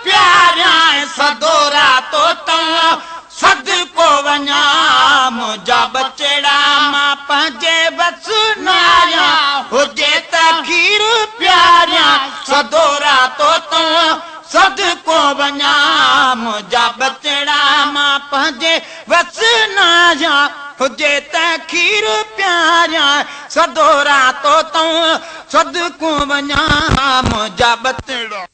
प्यारिया सदोरा तो सद को वञा मुंहिंजा बचड़ा मां पंहिंजे बस न आया हुजे त खीर प्यारिया सदोरा तो सद को वञा मुंहिंजा बचड़ा मां पंहिंजे बस न आया हुजे त खीर प्यारिया सदोरा तो सद को वञा मुंहिंजा बचड़ा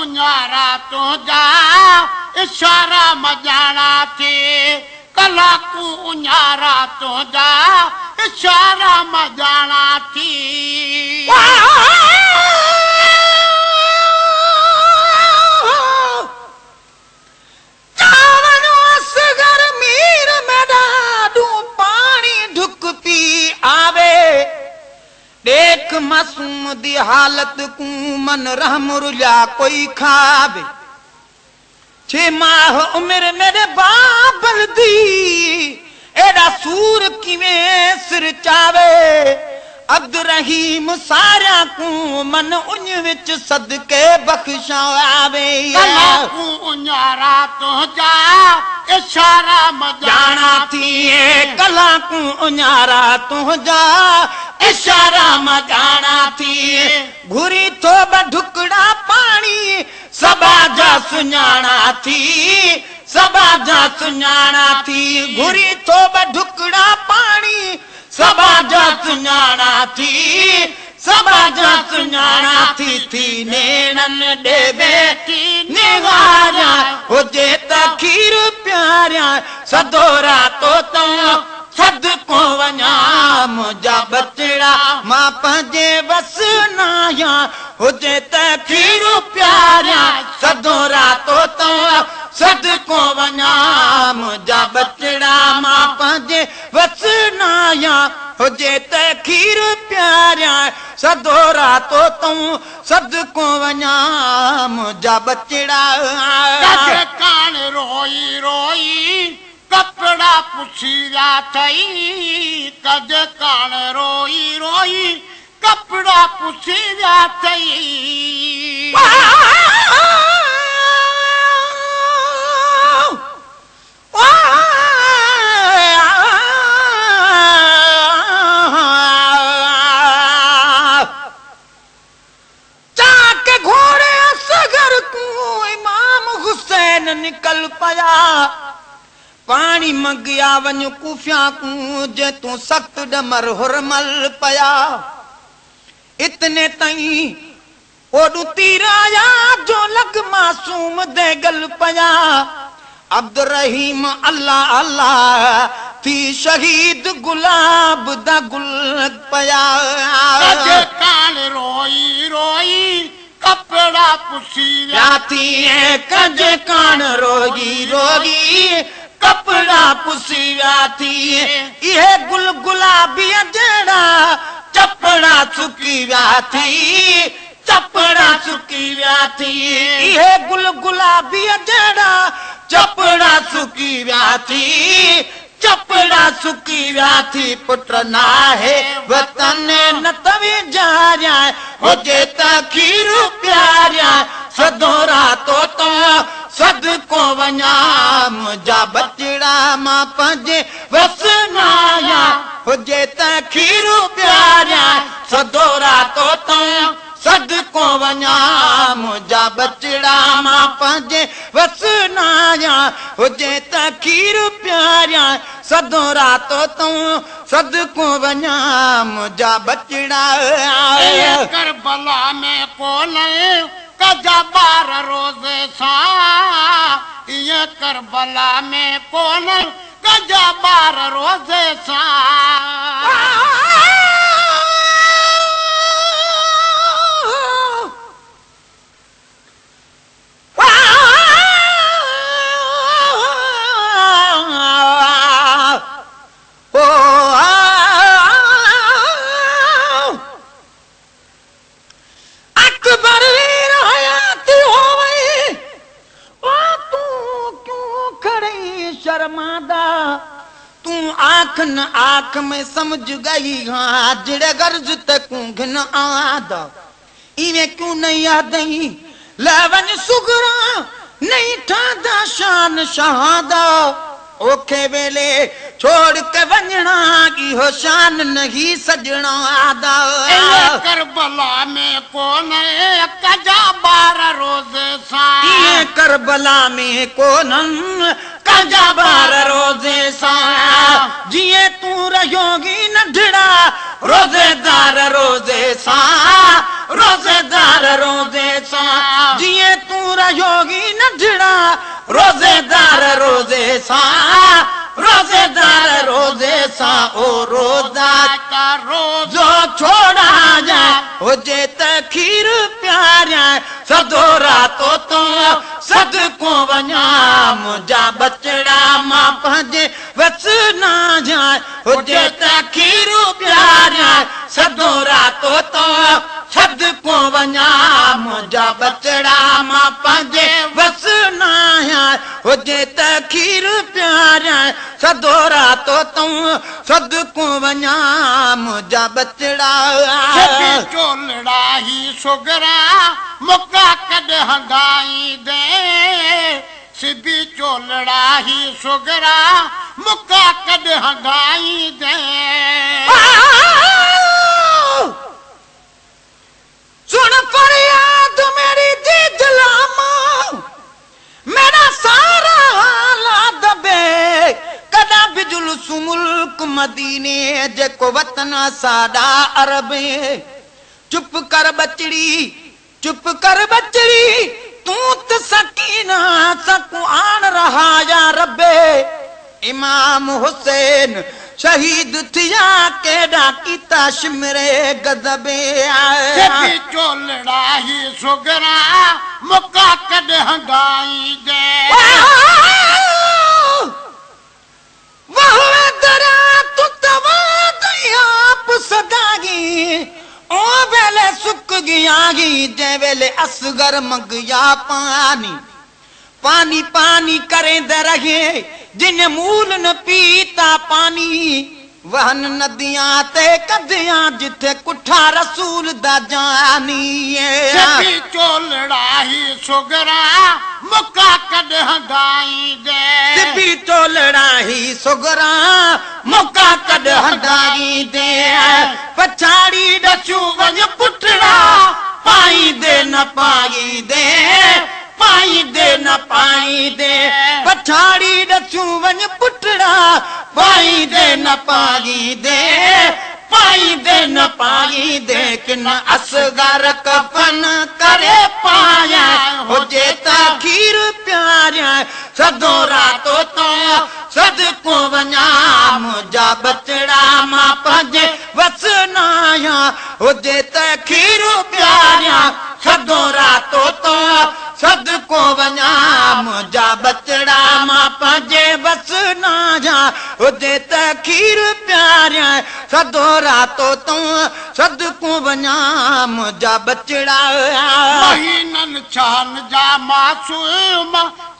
उन्यारा तो जा इशारा मजाना थे कला को उन्यारा तो जा इशारा मजाना थी असगर मीर में ॾाढो पानी ढुक पी आवे देख मासूम दी हालत को मन रहम रुला कोई खावे 6 माह उम्र मेरे बाबल दी एड़ा सूर किवें सिर चावे अब्द रहीम सारा को मन उन विच सदके बख्शावे उन्यारा तो जा इशारा मजाना थी कला को उन्यारा तो जा इशारा मजाना थी घुरी तो ढुकड़ा पानी सबा जा सुञाणा थी सबा जा सुञाणा थी घुरी तो ढुकड़ा पानी सबा जा सुञाणा थी सबा जा सुञाणा थी नेणन दे बेटी निवारा हुजे त खीर प्यारिया सदोरा तो सद को वञा मुंहिंजा बचड़ा मां पंहिंजे बस न आया हुजे त खीर प्यारिया सदोरा तो सद को वञा मुंहिंजा बचड़ा मां पंहिंजे बस न आया हुजे त खीर प्यारिया सदोरा तो सद को वञा मुंहिंजा बचड़ा कान रोई रोई कपड़ा पुछिया थई कद कान रोई रोई कपड़ा पुछिया थई चाके घोड़े असगर को इमाम हुसैन निकल पया पानी मंगिया वञ कुफिया को जे तू सख्त डमर हुरमल पया इतने तई ओडू तीराया जो लग मासूम दे गल पया अब्द रहीम अल्लाह अल्लाह थी शहीद गुलाब दा गुल पया कान रोई रोई कपड़ा पुछिया थी कज कान रोगी रोगी कपड़ा पुसिया थी ये गुल गुलाबी जड़ा चपड़ा सुकिया थी चपड़ा सुकिया थी ये गुल गुलाबी जड़ा चपड़ा सुकिया थी चपड़ा सुकिया थी पुत्र ना है वतन न तवे जारिया हुजे त खीर प्यारिया सदोरा तो सद को वञा मुंहिंजा बचड़ा मां पंहिंजे बस न आया हुजे त खीर प्यारिया सदोरा तो सद को वञा मुंहिंजा बचड़ा मां पंहिंजे बस न आया हुजे त खीर प्यारिया सदोरा तो सद को वञा मुंहिंजा बचड़ा करबला में कोने कजा 12 रोज़े सा ये करबला में कोने कजा 12 रोज़े सा शर्मादा तू आंख न आंख में समझ गई हाँ जड़े गर्ज तक घिन आदा इवे क्यों नहीं यादई लवन सुगरा नहीं ठादा शान शहादा ओखे वेले छोड़ के वंजना की हो शान नहीं सजना आदा करबला में कौन कजा 12 रोज सा ये करबला में कौन कजा 12 रोजे सा जिए तू रहोगी नढड़ा रोजेदार रोजे सा रोजेदार रोजे सा जिए तू रहोगी नढड़ा रोजेदार रोजे सा रोजेदार रोजे सा ओ रोजा का रोज जो छोड़ा जाए हो जे तखीर प्यारा सदोरा तो सद को वञा मुंहिंजा बचड़ा मां पंहिंजे वस ना जाए हो जे तखीर प्यारा सदोरा तो सद को वञा मुंहिंजा बचड़ा मां पंहिंजे वस ना आए हो जे तखीर प्यारा सदोरा तो सद को वञा मुंहिंजा बचड़ा चोलड़ा ही सुगरा मुका कद हंगाई दे सिबी चोलड़ा ही सुगरा मुका कद हंगाई दे सुन फरियाद मेरी जी जलामा मेरा सारा हालात दबे कदा बिजुल सुमुल्क मदीने जेको वतन साडा अरबे चुप कर बचड़ी तू त सकीना सकुआन रहा या रब्बे इमाम हुसैन शहीद थिया केड़ा कीता शिमरे गदबे सिबी चोलड़ा ही सुगरा मुका कद हंगाई दे वह दरा तू आप सदागी ओ वेले सुक गयागी जे वेले असगर मंगया पानी पानी पानी करे रहे जिन मूल न पीता पानी वहन नदियां ते कदियां जिथे कुठा रसूल दा जानी सिबी चोलड़ा ही सुगरा मुका कद हंगाई दे सिबी चोलड़ा ही सुगरा मुका कद हंगाई दे पछाड़ी डचू वञ पुटड़ा पाई दे न पाई दे पाई दे न पाई दे पछाड़ी डचू वञ पुटड़ा पाई दे न पाई दे पाई दे न पाई दे किन असगर कफन करे पाया हो जे तखीर प्यारा सदोरा तो सद को वञा मुंहिंजा बचड़ा मां पंहिंजे वस ना आया हो जे तखीर प्यारा सदोरा तो सद को वञा मुंहिंजा बचड़ा मां पंहिंजे वस ना जा हो जे तखीर प्यारा सदोरा तो सद को वञा मुंहिंजा बचड़ा महीनन छान जा मासूम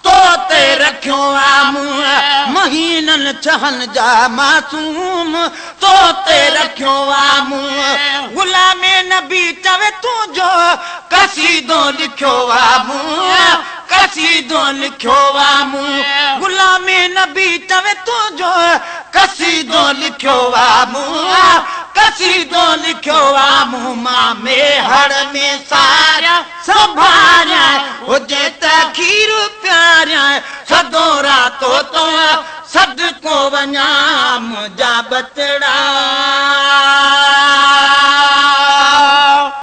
तो ते रखियो आ मुंह महीनन छहन जा मासूम तो ते रखियो आ मुंह गुलामे नबी चवे तू जो कसीदो लिखियो आ मुंह कसीदो लिखियो आ मुंह गुलामे नबी चवे तू जो कसीदो लिखियो आ मुंह कसीदो लिखियो आ मुंह मां में हड़ में सारा संभारा हो जे तखीर प्यारा सदोरा तो सद को वञा मुंहिंजा बचड़ा